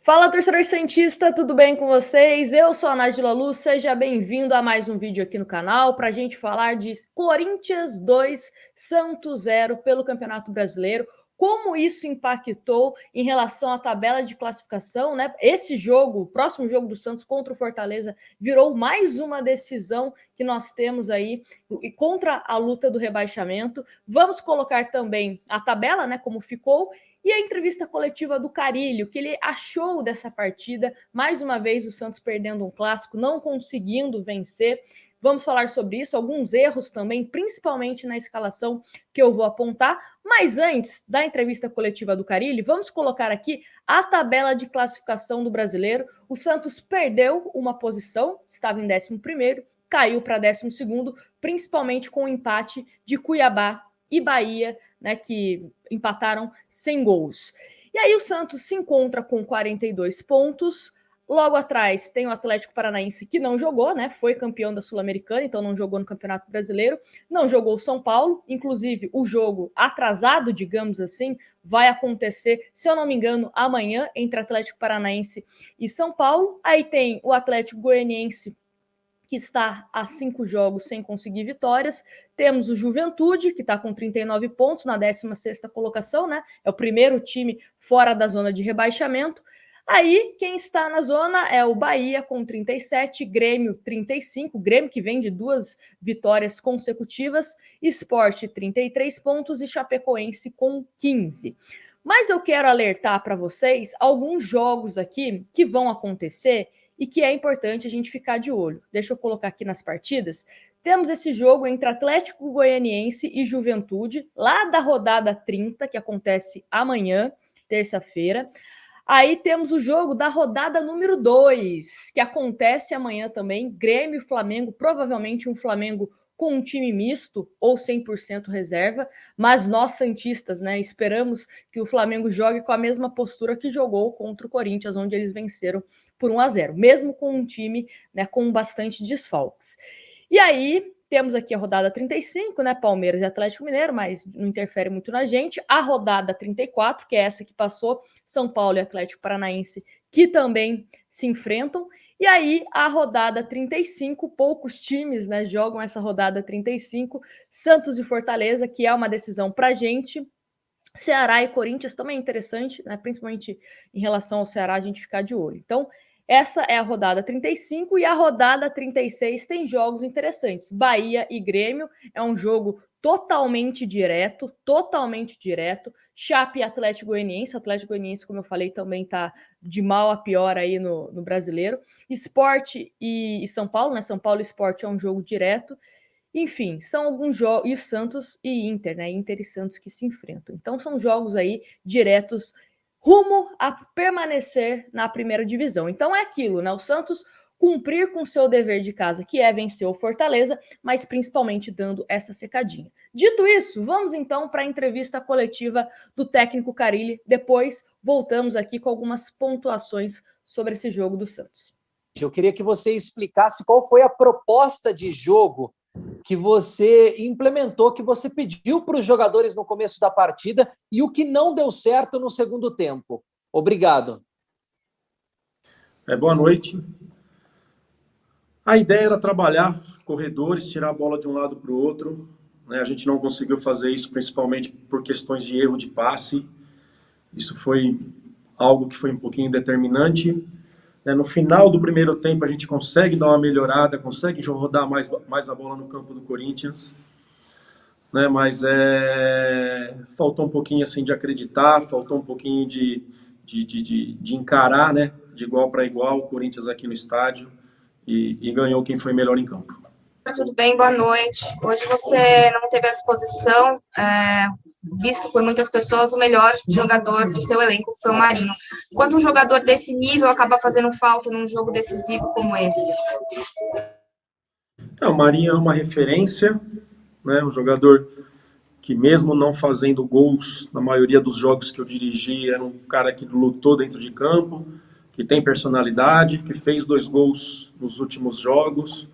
Fala, torcedor santista, tudo bem com vocês? Eu sou a Nájila Luz, seja bem-vindo a mais um vídeo aqui no canal para a gente falar de Corinthians 2, Santos 0 pelo Campeonato Brasileiro. Como isso impactou em relação à tabela de classificação, né? Esse jogo, o próximo jogo do Santos contra o Fortaleza, virou mais uma decisão que nós temos aí contra a luta do rebaixamento. Vamos colocar também a tabela, né? Como ficou. E a entrevista coletiva do Carille, o que ele achou dessa partida. Mais uma vez o Santos perdendo um clássico, não conseguindo vencer. Vamos falar sobre isso, alguns erros também, principalmente na escalação que eu vou apontar. Mas antes da entrevista coletiva do Carille, vamos colocar aqui a tabela de classificação do Brasileiro. O Santos perdeu uma posição, estava em 11º, caiu para 12º, principalmente com o empate de Cuiabá e Bahia, né, que empataram sem gols. E aí o Santos se encontra com 42 pontos. Logo atrás tem o Atlético Paranaense, que não jogou, né? Foi campeão da Sul-Americana, então não jogou no Campeonato Brasileiro. Não jogou o São Paulo. Inclusive, o jogo atrasado, digamos assim, vai acontecer, se eu não me engano, amanhã, entre Atlético Paranaense e São Paulo. Aí tem o Atlético Goianiense, que está a 5 jogos sem conseguir vitórias. Temos o Juventude, que está com 39 pontos na 16ª colocação, né? É o primeiro time fora da zona de rebaixamento. Aí, quem está na zona é o Bahia, com 37, Grêmio, 35, Grêmio que vem de 2 vitórias consecutivas, Sport, 33 pontos e Chapecoense com 15. Mas eu quero alertar para vocês alguns jogos aqui que vão acontecer e que é importante a gente ficar de olho. Deixa eu colocar aqui nas partidas. Temos esse jogo entre Atlético Goianiense e Juventude, lá da rodada 30, que acontece amanhã, terça-feira. Aí temos o jogo da rodada número 2, que acontece amanhã também, Grêmio e Flamengo, provavelmente um Flamengo com um time misto ou 100% reserva, mas nós santistas, né, esperamos que o Flamengo jogue com a mesma postura que jogou contra o Corinthians, onde eles venceram por 1-0, mesmo com um time, né, com bastante desfalques. E aí temos aqui a rodada 35, né, Palmeiras e Atlético Mineiro, mas não interfere muito na gente. A rodada 34, que é essa que passou, São Paulo e Atlético Paranaense, que também se enfrentam. E aí, a rodada 35, poucos times, né, jogam essa rodada 35, Santos e Fortaleza, que é uma decisão para a gente. Ceará e Corinthians também é interessante, né, principalmente em relação ao Ceará, a gente ficar de olho. Então, essa é a rodada 35 e a rodada 36 tem jogos interessantes. Bahia e Grêmio é um jogo totalmente direto. Chape e Atlético Goianiense, como eu falei, também tá de mal a pior aí no Brasileiro. Sport e São Paulo, né? São Paulo e Sport é um jogo direto. Enfim, são alguns jogos. E Santos e Inter, né? Inter e Santos que se enfrentam. Então são jogos aí diretos rumo a permanecer na primeira divisão. Então é aquilo, né? O Santos cumprir com o seu dever de casa, que é vencer o Fortaleza, mas principalmente dando essa secadinha. Dito isso, vamos então para a entrevista coletiva do técnico Carille. Depois voltamos aqui com algumas pontuações sobre esse jogo do Santos. Eu queria que você explicasse qual foi a proposta de jogo que você implementou, que você pediu para os jogadores no começo da partida e o que não deu certo no segundo tempo. Obrigado. Boa noite. A ideia era trabalhar corredores, tirar a bola de um lado para o outro. A gente não conseguiu fazer isso, principalmente por questões de erro de passe. Isso foi algo que foi um pouquinho determinante. No final do primeiro tempo, a gente consegue dar uma melhorada, consegue rodar mais a bola no campo do Corinthians. Mas faltou um pouquinho assim, de acreditar, faltou um pouquinho de encarar, né, de igual para igual o Corinthians aqui no estádio e ganhou quem foi melhor em campo. Tudo bem, boa noite. Hoje você não teve à disposição, visto por muitas pessoas, o melhor jogador do seu elenco foi o Marinho. Quando um jogador desse nível acaba fazendo falta num jogo decisivo como esse? O Marinho é uma referência, né, um jogador que mesmo não fazendo gols na maioria dos jogos que eu dirigi, era um cara que lutou dentro de campo, que tem personalidade, que fez 2 gols nos últimos jogos.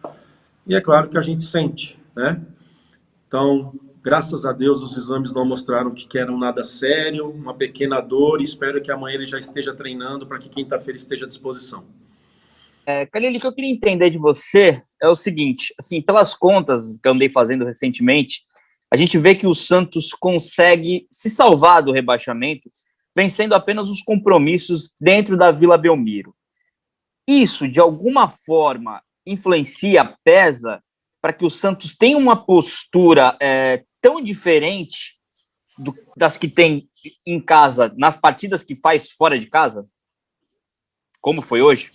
E é claro que a gente sente, né? Então, Graças a Deus, os exames não mostraram que era nada sério, uma pequena dor, e espero que amanhã ele já esteja treinando para que quinta-feira esteja à disposição. Carille, o que eu queria entender de você é o seguinte, assim, pelas contas que eu andei fazendo recentemente, a gente vê que o Santos consegue se salvar do rebaixamento vencendo apenas os compromissos dentro da Vila Belmiro. Isso, de alguma forma, influencia, pesa, para que o Santos tenha uma postura tão diferente das que tem em casa, nas partidas que faz fora de casa? Como foi hoje?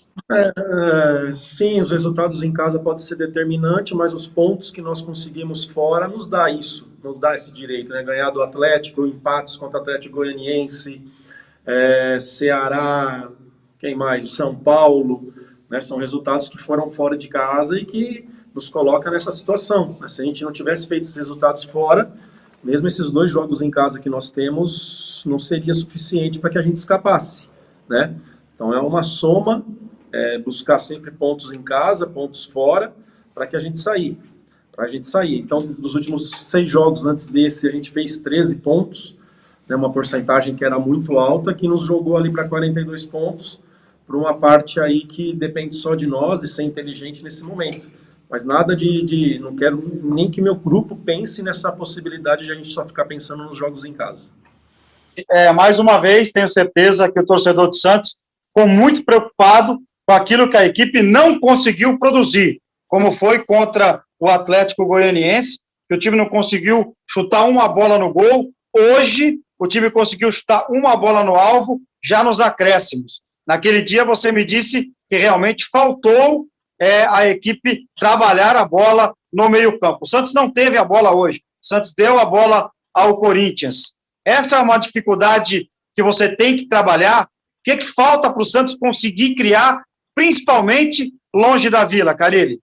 Sim, os resultados em casa podem ser determinantes, mas os pontos que nós conseguimos fora nos dá isso, nos dá esse direito, né? Ganhar do Atlético, empates contra o Atlético Goianiense, Ceará, quem mais? São Paulo, né? São resultados que foram fora de casa e que nos coloca nessa situação, né? Se a gente não tivesse feito esses resultados fora, mesmo esses 2 jogos em casa que nós temos, não seria suficiente para que a gente escapasse, né? Então é uma soma, buscar sempre pontos em casa, pontos fora, para que a gente sair. Então, dos últimos 6 jogos antes desse, a gente fez 13 pontos, né, uma porcentagem que era muito alta, que nos jogou ali para 42 pontos, por uma parte aí que depende só de nós, de ser inteligente nesse momento. Mas nada não quero nem que meu grupo pense nessa possibilidade de a gente só ficar pensando nos jogos em casa. Mais uma vez, tenho certeza que o torcedor de Santos ficou muito preocupado com aquilo que a equipe não conseguiu produzir, como foi contra o Atlético Goianiense, que o time não conseguiu chutar uma bola no gol. Hoje, o time conseguiu chutar uma bola no alvo, já nos acréscimos. Naquele dia, você me disse que realmente faltou a equipe trabalhar a bola no meio-campo. O Santos não teve a bola hoje. O Santos deu a bola ao Corinthians. Essa é uma dificuldade que você tem que trabalhar. O que falta para o Santos conseguir criar, principalmente longe da Vila, Carille?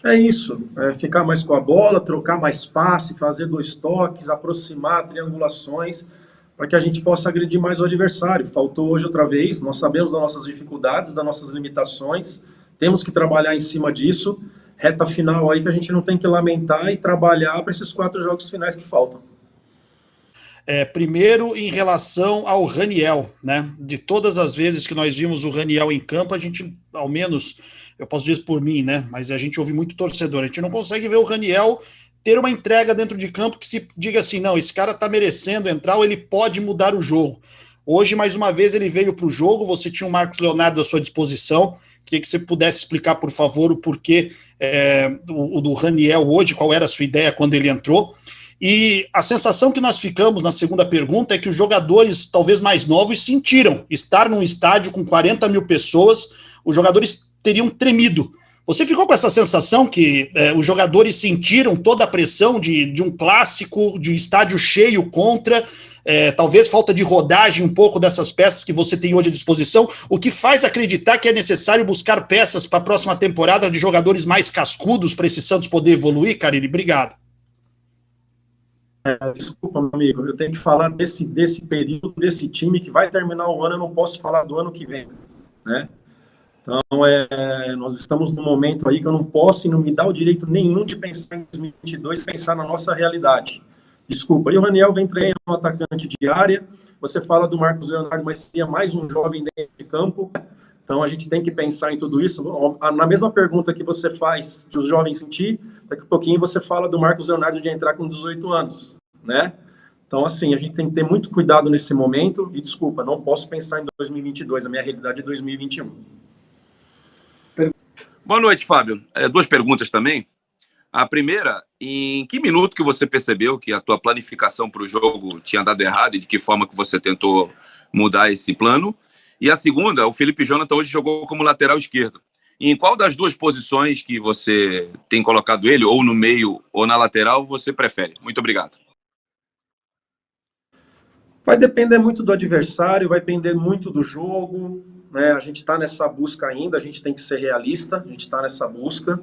É isso, ficar mais com a bola, trocar mais passe, fazer 2 toques, aproximar, triangulações, para que a gente possa agredir mais o adversário. Faltou hoje outra vez, nós sabemos das nossas dificuldades, das nossas limitações, temos que trabalhar em cima disso, reta final aí que a gente não tem que lamentar e trabalhar para esses 4 jogos finais que faltam. Primeiro, em relação ao Raniel, né? De todas as vezes que nós vimos o Raniel em campo, a gente, ao menos, eu posso dizer por mim, né? Mas a gente ouve muito torcedor, a gente não consegue ver o Raniel ter uma entrega dentro de campo que se diga assim, não, esse cara tá merecendo entrar ou ele pode mudar o jogo. Hoje, mais uma vez, ele veio para o jogo, você tinha o Marcos Leonardo à sua disposição, queria que você pudesse explicar, por favor, o porquê do Raniel hoje, qual era a sua ideia quando ele entrou. E a sensação que nós ficamos na segunda pergunta é que os jogadores, talvez mais novos, sentiram estar num estádio com 40 mil pessoas, os jogadores teriam tremido. Você ficou com essa sensação que os jogadores sentiram toda a pressão de um clássico, de um estádio cheio contra, talvez falta de rodagem um pouco dessas peças que você tem hoje à disposição, o que faz acreditar que é necessário buscar peças para a próxima temporada de jogadores mais cascudos para esse Santos poder evoluir, Carille? Obrigado. Desculpa, meu amigo, eu tenho que falar desse período, desse time que vai terminar o ano, eu não posso falar do ano que vem, né? Então, nós estamos num momento aí que eu não posso e não me dá o direito nenhum de pensar em 2022, pensar na nossa realidade. Desculpa, e o Raniel vem treinando um atacante de área, você fala do Marcos Leonardo, mas seria mais um jovem dentro de campo, então a gente tem que pensar em tudo isso. Na mesma pergunta que você faz de os jovens sentir, daqui a pouquinho você fala do Marcos Leonardo de entrar com 18 anos, né? Então, assim, a gente tem que ter muito cuidado nesse momento, e desculpa, não posso pensar em 2022, a minha realidade é 2021. Boa noite, Fábio. 2 perguntas também. A primeira, em que minuto que você percebeu que a tua planificação para o jogo tinha dado errado e de que forma que você tentou mudar esse plano? E a segunda, o Felipe Jonathan hoje jogou como lateral esquerdo. E em qual das 2 posições que você tem colocado ele, ou no meio ou na lateral, você prefere? Muito obrigado. Vai depender muito do adversário, vai depender muito do jogo, né? A gente está nessa busca ainda, a gente tem que ser realista, a gente está nessa busca.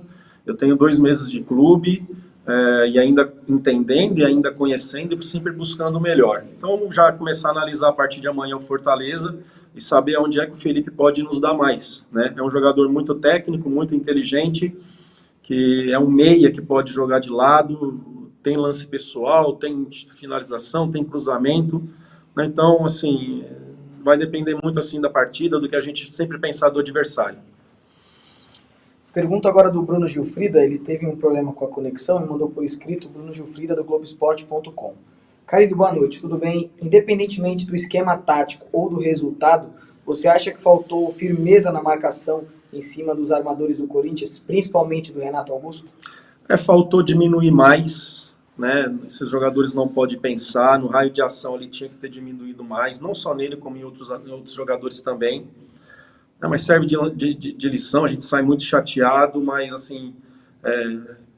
Eu tenho 2 meses de clube, e ainda entendendo e ainda conhecendo e sempre buscando o melhor. Então, já começar a analisar a partir de amanhã o Fortaleza e saber onde é que o Felipe pode nos dar mais, né? É um jogador muito técnico, muito inteligente, que é um meia que pode jogar de lado, tem lance pessoal, tem finalização, tem cruzamento, né? Então, assim, vai depender muito assim da partida, do que a gente sempre pensar do adversário. Pergunta agora do Bruno Gilfrida, ele teve um problema com a conexão, me mandou por escrito, Bruno Gilfrida, do Globoesporte.com. Carille, boa noite, tudo bem? Independentemente do esquema tático ou do resultado, você acha que faltou firmeza na marcação em cima dos armadores do Corinthians, principalmente do Renato Augusto? Faltou diminuir mais, né? Esses jogadores não podem pensar, no raio de ação ele tinha que ter diminuído mais, não só nele, como em outros jogadores também. Mas serve de lição, a gente sai muito chateado, mas assim,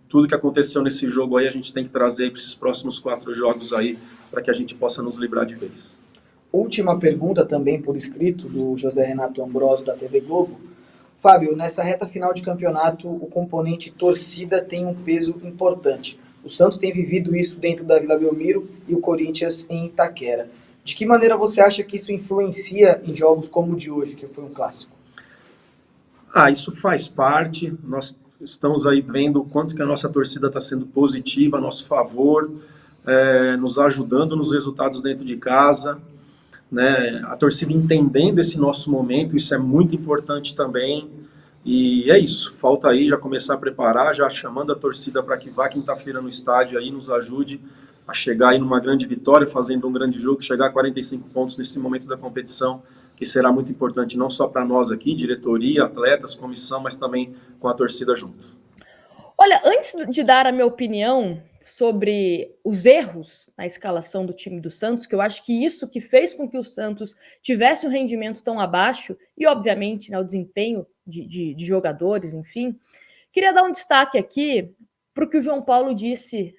tudo que aconteceu nesse jogo aí a gente tem que trazer para esses próximos 4 jogos aí, para que a gente possa nos livrar de vez. Última pergunta também por escrito, do José Renato Ambrosio, da TV Globo. Fábio, nessa reta final de campeonato, o componente torcida tem um peso importante. O Santos tem vivido isso dentro da Vila Belmiro e o Corinthians em Itaquera. De que maneira você acha que isso influencia em jogos como o de hoje, que foi um clássico? Isso faz parte. Nós estamos aí vendo o quanto que a nossa torcida está sendo positiva a nosso favor, nos ajudando nos resultados dentro de casa, né? A torcida entendendo esse nosso momento, isso é muito importante também. E é isso, falta aí já começar a preparar, já chamando a torcida para que vá quinta-feira no estádio aí, nos ajude a chegar aí numa grande vitória, fazendo um grande jogo, chegar a 45 pontos nesse momento da competição, que será muito importante não só para nós aqui, diretoria, atletas, comissão, mas também com a torcida junto. Olha, antes de dar a minha opinião sobre os erros na escalação do time do Santos, que eu acho que isso que fez com que o Santos tivesse um rendimento tão abaixo, e obviamente, né, o desempenho de jogadores, enfim, queria dar um destaque aqui para o que o João Paulo disse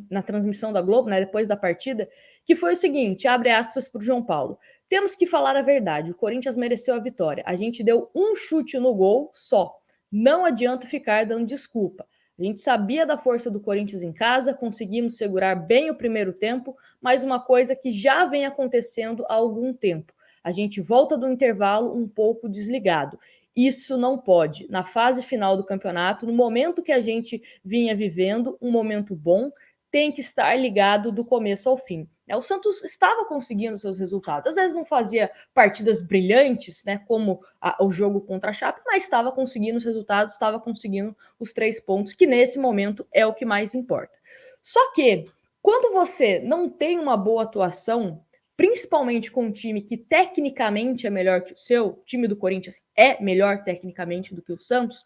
na transmissão da Globo, né, depois da partida, que foi o seguinte, abre aspas para o João Paulo: temos que falar a verdade, o Corinthians mereceu a vitória, a gente deu um chute no gol só, não adianta ficar dando desculpa. A gente sabia da força do Corinthians em casa, conseguimos segurar bem o primeiro tempo, mas uma coisa que já vem acontecendo há algum tempo. A gente volta do intervalo um pouco desligado. Isso não pode. Na fase final do campeonato, no momento que a gente vinha vivendo, um momento bom, tem que estar ligado do começo ao fim. O Santos estava conseguindo seus resultados. Às vezes não fazia partidas brilhantes, né, como o jogo contra a Chape, mas estava conseguindo os resultados, estava conseguindo os 3 pontos, que nesse momento é o que mais importa. Só que, quando você não tem uma boa atuação, principalmente com um time que tecnicamente é melhor que o seu, o time do Corinthians é melhor tecnicamente do que o Santos,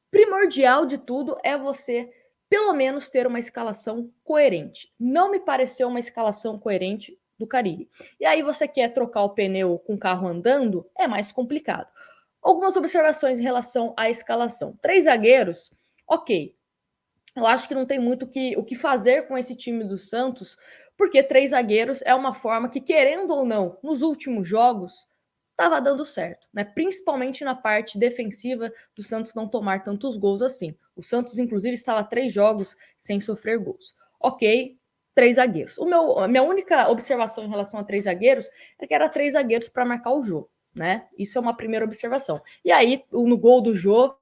primordial de tudo é você pelo menos ter uma escalação coerente. Não me pareceu uma escalação coerente do Carille. E aí você quer trocar o pneu com o carro andando, é mais complicado. Algumas observações em relação à escalação. 3 zagueiros, ok. Eu acho que não tem muito o que fazer com esse time do Santos, porque 3 zagueiros é uma forma que, querendo ou não, nos últimos jogos, estava dando certo, né? Principalmente na parte defensiva do Santos não tomar tantos gols assim. O Santos, inclusive, estava 3 jogos sem sofrer gols. Ok, 3 zagueiros. A minha única observação em relação a 3 zagueiros é que era 3 zagueiros para marcar o jogo, né? Isso é uma primeira observação. E aí, no gol do Jô,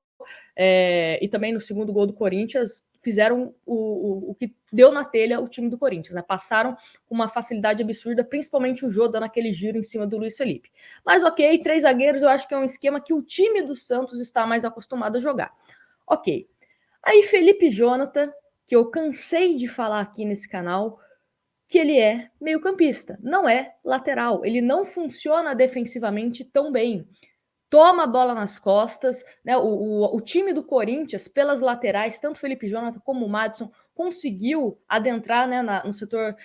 e também no segundo gol do Corinthians, fizeram o que deu na telha o time do Corinthians, né? Passaram com uma facilidade absurda, principalmente o Jô dando aquele giro em cima do Luiz Felipe. Mas ok, 3 zagueiros eu acho que é um esquema que o time do Santos está mais acostumado a jogar. Ok. Aí Felipe Jonathan, que eu cansei de falar aqui nesse canal, que ele é meio-campista, não é lateral, ele não funciona defensivamente tão bem. Toma a bola nas costas, né? O time do Corinthians, pelas laterais, tanto Felipe Jonathan como o Madison, conseguiu adentrar, né, no setor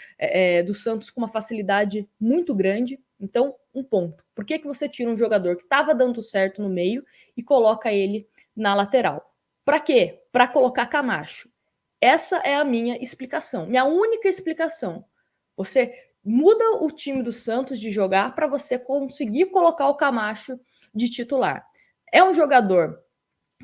do Santos com uma facilidade muito grande. Então, um ponto. Por que você tira um jogador que estava dando certo no meio e coloca ele na lateral? Para quê? Para colocar Camacho. Essa é a minha explicação, minha única explicação. Você muda o time do Santos de jogar para você conseguir colocar o Camacho de titular. É um jogador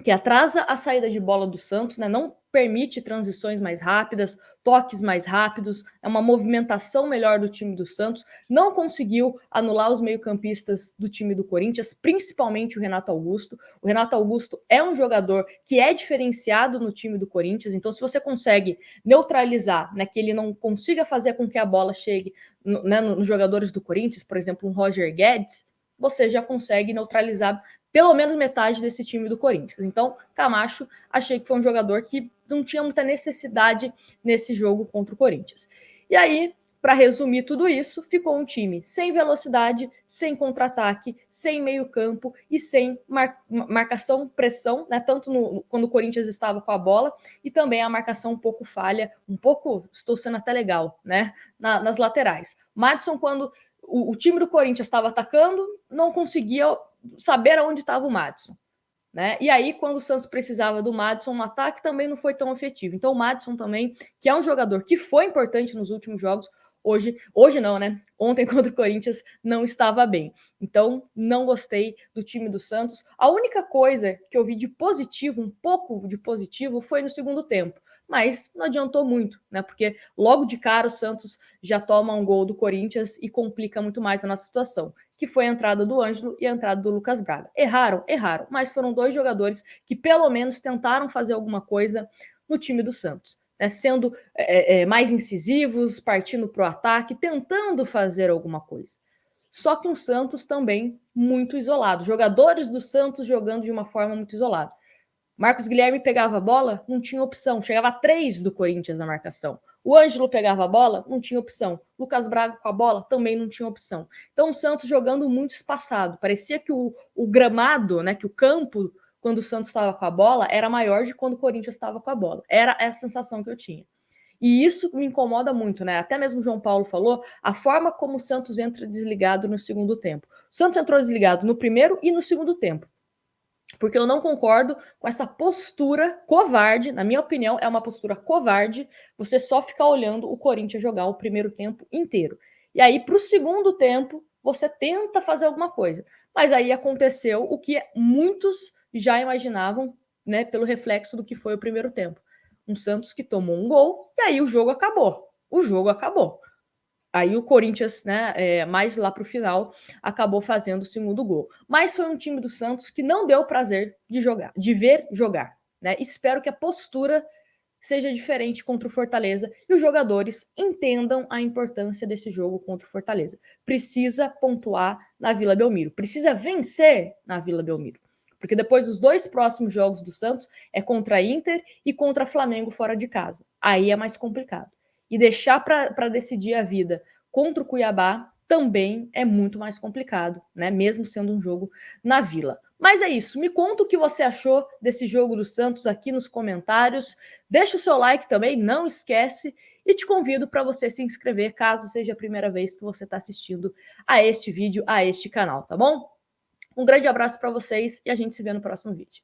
que atrasa a saída de bola do Santos, né? Não permite transições mais rápidas, toques mais rápidos, é uma movimentação melhor do time do Santos, não conseguiu anular os meio-campistas do time do Corinthians, principalmente o Renato Augusto. O Renato Augusto é um jogador que é diferenciado no time do Corinthians, então se você consegue neutralizar, né, que ele não consiga fazer com que a bola chegue nos jogadores do Corinthians, por exemplo, um Roger Guedes, você já consegue neutralizar pelo menos metade desse time do Corinthians. Então, Camacho, achei que foi um jogador que não tinha muita necessidade nesse jogo contra o Corinthians. E aí, para resumir tudo isso, ficou um time sem velocidade, sem contra-ataque, sem meio-campo e sem marcação, pressão, né? Tanto quando o Corinthians estava com a bola, e também a marcação um pouco falha, estou sendo até legal, né? Nas laterais. Madison, quando o time do Corinthians estava atacando, não conseguia saber aonde estava o Madison, né? E aí, quando o Santos precisava do Madison no ataque, também não foi tão efetivo. Então, o Madison também, que é um jogador que foi importante nos últimos jogos, hoje não, né? Ontem contra o Corinthians não estava bem. Então, não gostei do time do Santos. A única coisa que eu vi de positivo, um pouco de positivo, foi no segundo tempo. Mas não adiantou muito, né? Porque logo de cara o Santos já toma um gol do Corinthians e complica muito mais a nossa situação, que foi a entrada do Ângelo e a entrada do Lucas Braga. Erraram, mas foram dois jogadores que pelo menos tentaram fazer alguma coisa no time do Santos, né? Sendo mais incisivos, partindo para o ataque, tentando fazer alguma coisa. Só que um Santos também muito isolado, jogadores do Santos jogando de uma forma muito isolada. Marcos Guilherme pegava a bola, não tinha opção. Chegava a 3 do Corinthians na marcação. O Ângelo pegava a bola, não tinha opção. Lucas Braga com a bola, também não tinha opção. Então o Santos jogando muito espaçado. Parecia que o gramado, né, que o campo, quando o Santos estava com a bola, era maior de quando o Corinthians estava com a bola. Era essa sensação que eu tinha. E isso me incomoda muito, né? Até mesmo o João Paulo falou, a forma como o Santos entra desligado no segundo tempo. O Santos entrou desligado no primeiro e no segundo tempo. Porque eu não concordo com essa postura covarde, na minha opinião, é uma postura covarde, você só ficar olhando o Corinthians jogar o primeiro tempo inteiro. E aí, para o segundo tempo, você tenta fazer alguma coisa. Mas aí aconteceu o que muitos já imaginavam, né, pelo reflexo do que foi o primeiro tempo. Um Santos que tomou um gol, e aí o jogo acabou. O jogo acabou. Aí o Corinthians, né, mais lá para o final, acabou fazendo o segundo gol. Mas foi um time do Santos que não deu prazer de jogar, de ver jogar, né? Espero que a postura seja diferente contra o Fortaleza e os jogadores entendam a importância desse jogo contra o Fortaleza. Precisa pontuar na Vila Belmiro, precisa vencer na Vila Belmiro. Porque depois os 2 próximos jogos do Santos é contra a Inter e contra Flamengo fora de casa. Aí é mais complicado. E deixar para decidir a vida contra o Cuiabá também é muito mais complicado, né? Mesmo sendo um jogo na Vila. Mas é isso. Me conta o que você achou desse jogo do Santos aqui nos comentários. Deixa o seu like também, não esquece. E te convido para você se inscrever, caso seja a primeira vez que você está assistindo a este vídeo, a este canal, tá bom? Um grande abraço para vocês e a gente se vê no próximo vídeo.